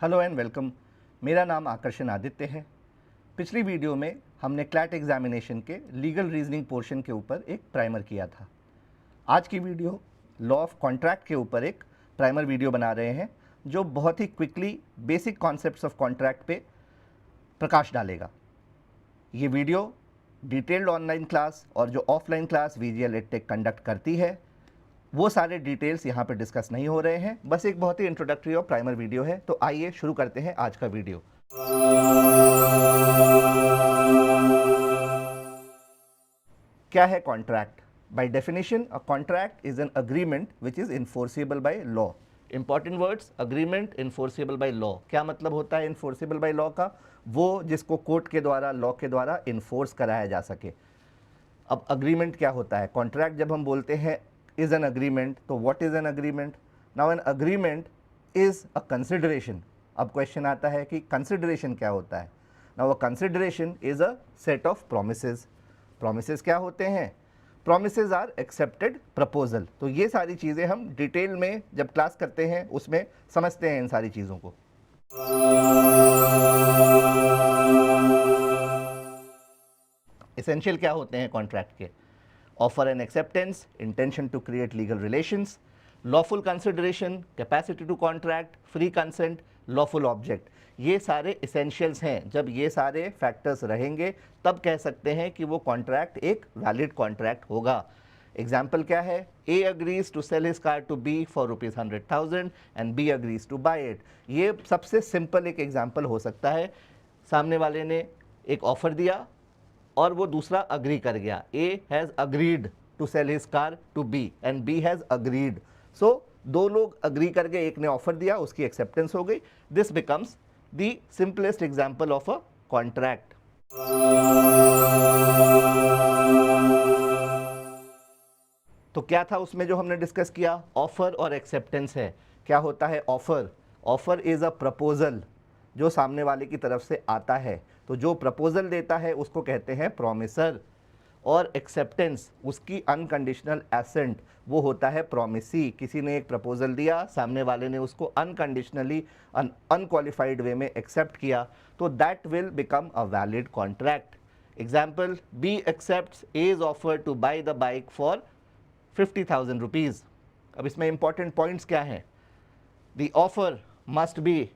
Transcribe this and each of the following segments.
Hello and welcome. मेरा नाम आकर्षण आदित्य है। पिछली वीडियो में हमने क्लैट एग्जामिनेशन के लीगल रीजनिंग पोर्शन के ऊपर एक प्राइमर किया था। आज की वीडियो लॉ ऑफ कॉन्ट्रैक्ट के ऊपर एक प्राइमर वीडियो बना रहे हैं जो बहुत ही quickly basic concepts of contract पे प्रकाश डालेगा। ये वीडियो डिटेल्ड ऑनलाइन क्लास और जो offline class VGL EdTech conduct करती है वो सारे डिटेल्स यहाँ पे डिस्कस नहीं हो रहे हैं, बस एक बहुत ही इंट्रोडक्टरी और प्राइमर वीडियो है। तो आइए शुरू करते हैं आज का वीडियो। क्या है contract? By definition a contract is an agreement which is enforceable by law. Important words, agreement, enforceable by law. क्या मतलब होता है इन्फोर्सिबल बाय लॉ का? वो जिसको कोर्ट के द्वारा, लॉ के द्वारा इन्फोर्स कराया जा सके। अब अग्रीमेंट क्या होता है? कॉन्ट्रैक्ट जब हम बोलते हैं is an agreement, तो what is an agreement? Now an agreement is a consideration. अब क्वेश्चन आता है कि कंसिडरेशन क्या होता है? Now a consideration is a set of promises. Promises क्या होते हैं? Promises are accepted proposal. तो ये सारी चीज़ें हम डिटेल में जब क्लास करते हैं उसमें समझते हैं इन सारी चीज़ों को। एसेंशियल क्या होते हैं कॉन्ट्रैक्ट के? Offer and acceptance, intention to create legal relations, lawful consideration, capacity to contract, free consent, lawful object। ये सारे essentials हैं। जब ये सारे factors रहेंगे तब कह सकते हैं कि वो contract एक valid contract होगा। एग्जाम्पल क्या है? A agrees to sell his car to B for ₹100,000 and B agrees to buy it। ये सबसे सिंपल एक एग्जाम्पल हो सकता है। सामने वाले ने एक ऑफर दिया और वो दूसरा अग्री कर गया। A has agreed to sell his car to B and B has agreed. So दो लोग अग्री करके, एक ने ऑफर दिया, उसकी एक्सेप्टेंस हो गई। This becomes the simplest example of a contract. तो क्या था उसमें जो हमने डिस्कस किया? ऑफर और एक्सेप्टेंस है। क्या होता है offer? Offer is a proposal जो सामने वाले की तरफ से आता है। तो जो प्रपोजल देता है उसको कहते हैं प्रॉमिसर। और एक्सेप्टेंस उसकी अनकंडीशनल एसेंट, वो होता है प्रॉमिसी। किसी ने एक प्रपोजल दिया, सामने वाले ने उसको अनकंडीशनली अनक्वालिफाइड वे में एक्सेप्ट किया, तो that will become a valid contract. Example, B accepts A's offer two by the bike for 50,000 rupees. अब इसमें इंपॉर्टेंट पॉइंट्स क्या हैं? The offer must be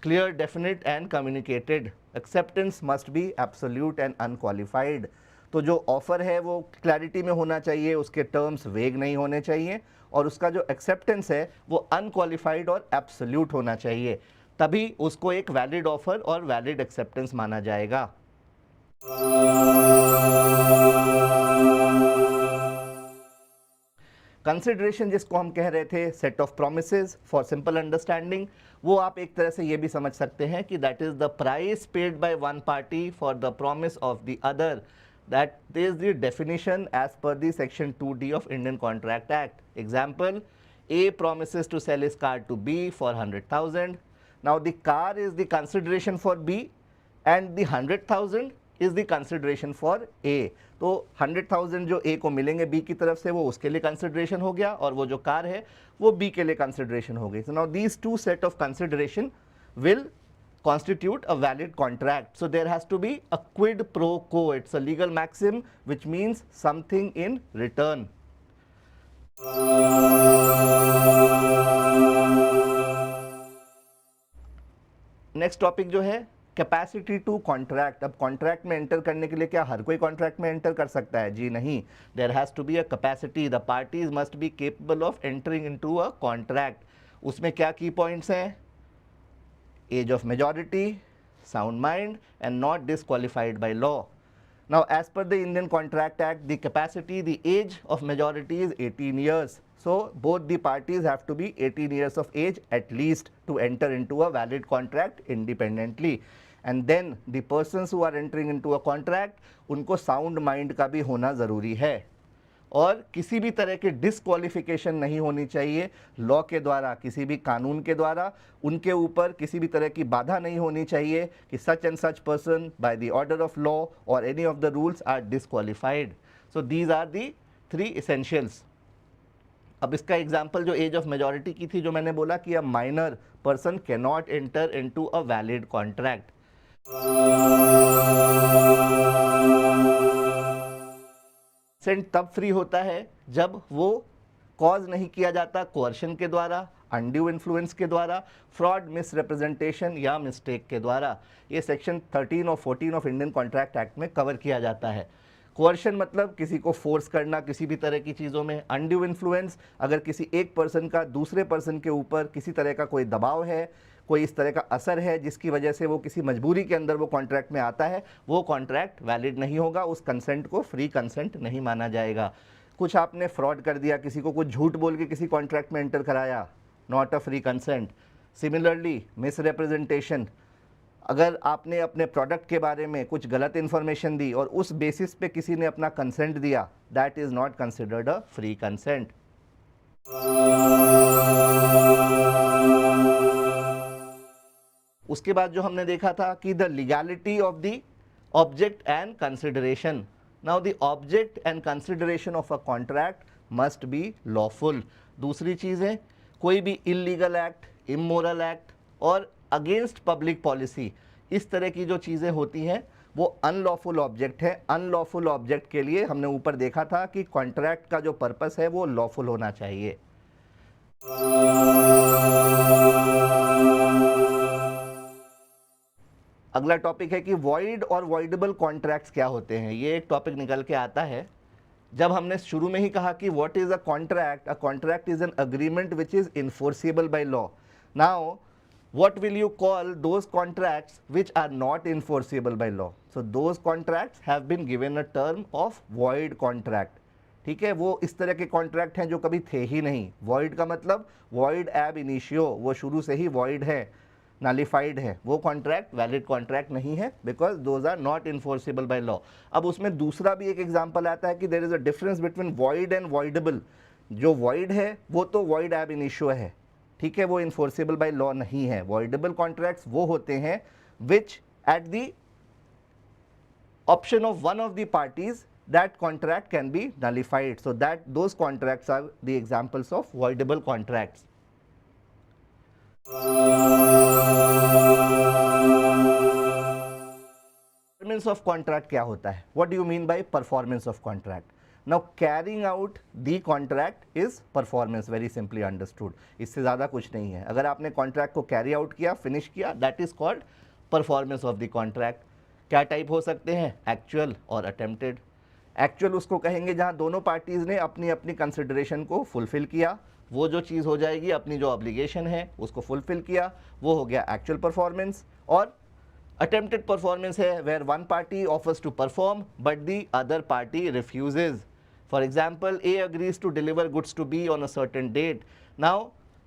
clear, definite and communicated. Acceptance must be absolute and unqualified. तो जो offer है वो clarity में होना चाहिए, उसके टर्म्स वेग नहीं होने चाहिए, और उसका जो एक्सेप्टेंस है वो अनक्वालिफाइड और एब्सोल्यूट होना चाहिए। तभी उसको एक वैलिड ऑफर और वैलिड एक्सेप्टेंस माना जाएगा। कंसिडरेशन जिसको हम कह रहे थे, set of promises for simple understanding, वो आप एक तरह से ये भी समझ सकते हैं कि that is the price paid by one party for the promise of the other. That is the definition as per the section 2D of Indian contract act. Example, A promises to sell his car to B for 100,000. Now the car is the consideration for B and the 100,000 is the consideration for A। तो 100,000 जो A को मिलेंगे B की तरफ से, वो उसके लिए कंसिडरेशन हो गया, और वो जो कार है वो B के लिए कंसिडरेशन हो गई। So now these two set of consideration will constitute a valid contract. So there has to be a quid pro quo. It's a legal maxim which means something in return. Next topic जो है capacity to contract. अब contract में enter करने के लिए क्या हर कोई contract में एंटर कर सकता है? जी नहीं। There has to be a capacity. The parties must be capable of entering into a contract. उसमें क्या की पॉइंट्स हैं? Age of majority, sound mind and not disqualified by law. Now, as per the Indian Contract Act, the capacity, the age of majority is 18 years. So, both the parties have to be 18 years of age at least to enter into a valid contract independently. And then the persons who are entering into a contract, उनको sound mind का भी होना ज़रूरी है, और किसी भी तरह की डिसक्वालिफिकेशन नहीं होनी चाहिए लॉ के द्वारा, किसी भी कानून के द्वारा उनके ऊपर किसी भी तरह की बाधा नहीं होनी चाहिए कि such and such person by the order of law और any of the rules are disqualified. So these are the 3 essentials। अब इसका एग्जाम्पल जो एज ऑफ मेजॉरिटी की थी, जो मैंने बोला कि a minor person can not enter into a valid contract. Consent तब फ्री होता है जब वो कॉज नहीं किया जाता कोअर्शन के द्वारा, अनड्यू इन्फ्लुएंस के द्वारा, फ्रॉड, मिसरिप्रेजेंटेशन या मिस्टेक के द्वारा। ये सेक्शन 13 और 14 ऑफ इंडियन कॉन्ट्रैक्ट एक्ट में कवर किया जाता है। कोअर्शन मतलब किसी को फोर्स करना किसी भी तरह की चीज़ों में। अनड्यू इन्फ्लुएंस, अगर किसी एक पर्सन का दूसरे पर्सन के ऊपर किसी तरह का कोई दबाव है, कोई इस तरह का असर है जिसकी वजह से वो किसी मजबूरी के अंदर वो कॉन्ट्रैक्ट में आता है, वो कॉन्ट्रैक्ट वैलिड नहीं होगा, उस कंसेंट को फ्री कंसेंट नहीं माना जाएगा। कुछ आपने फ्रॉड कर दिया, किसी को कुछ झूठ बोल के किसी कॉन्ट्रैक्ट में एंटर कराया, not a free consent. Similarly misrepresentation, अगर आपने अपने प्रोडक्ट के बारे में कुछ गलत इन्फॉर्मेशन दी और उस बेसिस पे किसी ने अपना कंसेंट दिया, that is not considered a free consent. उसके बाद जो हमने देखा था कि the legality of the object and consideration. Now the object and consideration of a contract must be lawful. दूसरी चीज़ है, कोई भी इलीगल एक्ट, इमोरल एक्ट और अगेंस्ट पब्लिक पॉलिसी, इस तरह की जो चीज़ें होती हैं वो अनलॉफुल ऑब्जेक्ट है। अनलॉफुल ऑब्जेक्ट के लिए हमने ऊपर देखा था कि कॉन्ट्रैक्ट का जो पर्पस है वो लॉफुल होना चाहिए। अगला टॉपिक है कि वॉइड और वॉइडेबल कॉन्ट्रैक्ट्स क्या होते हैं। ये एक टॉपिक निकल के आता है। जब हमने शुरू में ही कहा कि what is a contract is an agreement which is enforceable by law. Now what will you call those contracts which are not enforceable by law? So those contracts have been given a term of void contract. ठीक है, वो इस तरह के contract हैं जो कभी थे ही नहीं। void का मतलब void ab initio, वो शुरू से ही void है, नलिफाइड है, वो कॉन्ट्रैक्ट वैलिड कॉन्ट्रैक्ट नहीं है, because those are not enforceable by law. अब उसमें दूसरा भी एक एग्जाम्पल आता है कि there is a difference between void and voidable। जो void है वो तो void ab initio है, ठीक है, वो इन्फोर्सिबल बाय लॉ नहीं है। वॉइडेबल कॉन्ट्रैक्ट्स वो होते हैं which at the option of one of the parties that contract can be nullified. So that those contracts are the examples of voidable contracts. Performance of contract क्या होता है? What do you mean by performance of contract? Now carrying out the contract is performance, very simply understood. इससे ज़्यादा कुछ नहीं है। अगर आपने कॉन्ट्रैक्ट को कैरी आउट किया, फिनिश किया, that is called performance of the contract. क्या टाइप हो सकते हैं? एक्चुअल और अटेम्प्टेड। एक्चुअल उसको कहेंगे जहाँ दोनों पार्टीज़ ने अपनी अपनी कंसिडरेशन को फुलफिल किया, वो जो चीज़ हो जाएगी, अपनी जो ऑब्लिगेशन है उसको फुलफिल किया, वो हो गया एक्चुअल परफॉर्मेंस। और अटेम्प्टेड परफॉर्मेंस है where one party offers to perform but the other party refuses. For example, A agrees to deliver goods to B on a certain date. Now,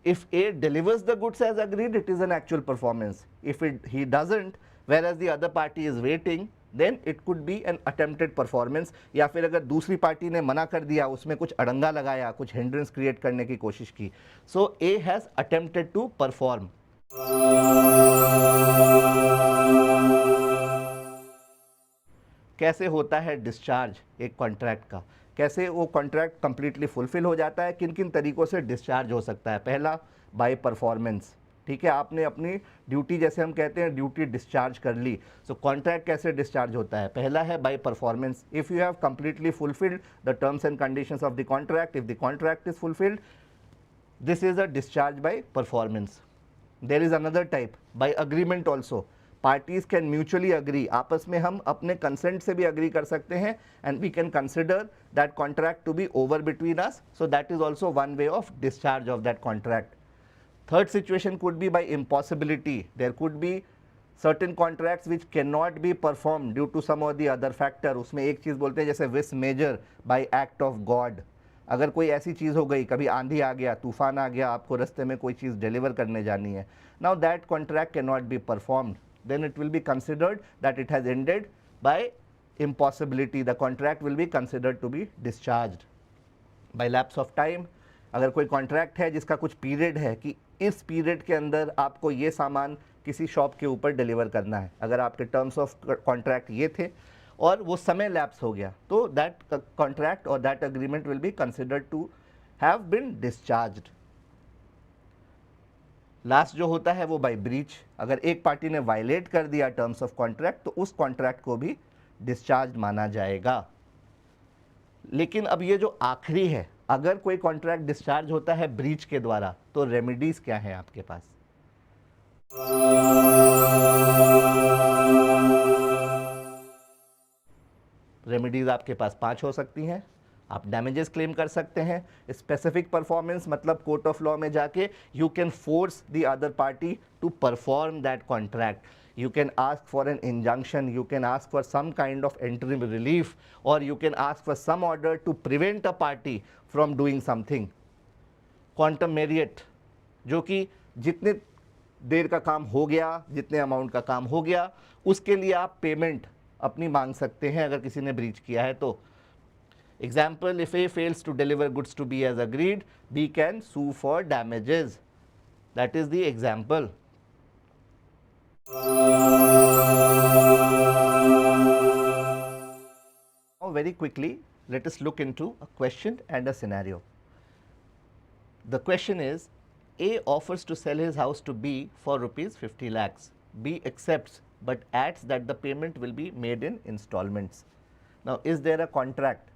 if A delivers the goods as agreed, it is an actual performance. If he doesn't, whereas the other party is waiting, then it could be an attempted performance. या फिर अगर दूसरी party ने मना कर दिया, उसमें कुछ अड़ंगा लगाया, कुछ hindrance create करने की कोशिश की, so A has attempted to perform. कैसे होता है डिस्चार्ज एक कॉन्ट्रैक्ट का? कैसे वो कॉन्ट्रैक्ट कंप्लीटली फुलफिल हो जाता है, किन किन तरीकों से डिस्चार्ज हो सकता है? पहला, बाय परफॉर्मेंस। ठीक है, आपने अपनी ड्यूटी, जैसे हम कहते हैं ड्यूटी डिस्चार्ज कर ली। सो कॉन्ट्रैक्ट कैसे डिस्चार्ज होता है? पहला है by performance. If you have completely fulfilled the terms and conditions of the contract, if the contract is fulfilled, this is a discharge by performance. There is another type, by agreement also. Parties can mutually agree, आपस में हम अपने consent से भी agree कर सकते हैं, and we can consider that contract to be over between us, so that is also one way of discharge of that contract. Third situation could be by impossibility. There could be certain contracts which cannot be performed due to some or the other factor. उसमें एक चीज़ बोलते हैं जैसे vis major by act of God. अगर कोई ऐसी चीज़ हो गई, कभी आंधी आ गया, तूफान आ गया, आपको रास्ते में कोई चीज़ डिलीवर करने जानी है, now that contract cannot be performed, then it will be considered that it has ended by impossibility. The contract will be considered to be discharged. By lapse of time, अगर कोई कॉन्ट्रैक्ट है जिसका कुछ period है कि इस period के अंदर आपको ये सामान किसी शॉप के ऊपर डिलीवर करना है, अगर आपके टर्म्स ऑफ कॉन्ट्रैक्ट ये थे और वो समय लैप्स हो गया, तो दैट कॉन्ट्रैक्ट और that agreement will be considered to have been discharged. Last जो होता है वो बाय ब्रीच, अगर एक पार्टी ने वायलेट कर दिया टर्म्स ऑफ कॉन्ट्रैक्ट तो उस कॉन्ट्रैक्ट को भी डिस्चार्ज माना जाएगा। लेकिन अब ये जो आखिरी है, अगर कोई कॉन्ट्रैक्ट डिस्चार्ज होता है ब्रीच के द्वारा तो रेमेडीज क्या है आपके पास? रेमेडीज आपके पास 5 हो सकती हैं। आप डैमेजेस क्लेम कर सकते हैं, स्पेसिफिक परफॉर्मेंस मतलब कोर्ट ऑफ लॉ में जाके you can force the other party to perform that contract, you can ask for an injunction, you can ask for some kind of interim relief, or you can ask for some order to prevent a party from doing something. Quantum merit, जो कि जितने देर का काम हो गया, जितने amount का काम हो गया, उसके लिए आप पेमेंट अपनी मांग सकते हैं अगर किसी ने ब्रीच किया है तो। Example, if A fails to deliver goods to B as agreed, B can sue for damages. That is the example. Now very quickly let us look into a question and a scenario. The question is, A offers to sell his house to B for rupees 50 lakhs. B accepts but adds that the payment will be made in installments. Now is there a contract?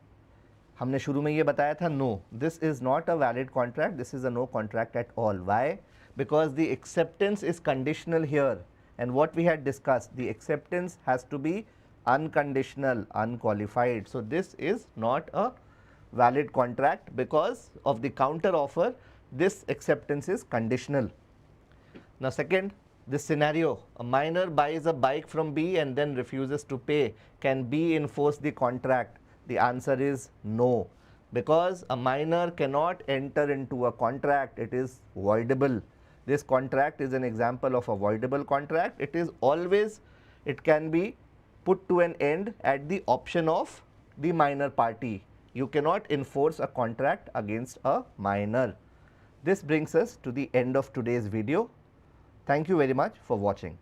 हमने शुरू में ये बताया था no, this is not a valid contract, this is a no contract at all. Why? Because the acceptance is conditional here, and what we had discussed, the acceptance has to be unconditional, unqualified. So this is not a valid contract because of the counter offer, this acceptance is conditional. Now second, this scenario, a minor buys a bike from B and then refuses to pay. Can B enforce the contract? The answer is no, because a minor cannot enter into a contract, it is voidable. This contract is an example of a voidable contract. It is always, it can be put to an end at the option of the minor party. You cannot enforce a contract against a minor. This brings us to the end of today's video. Thank you very much for watching.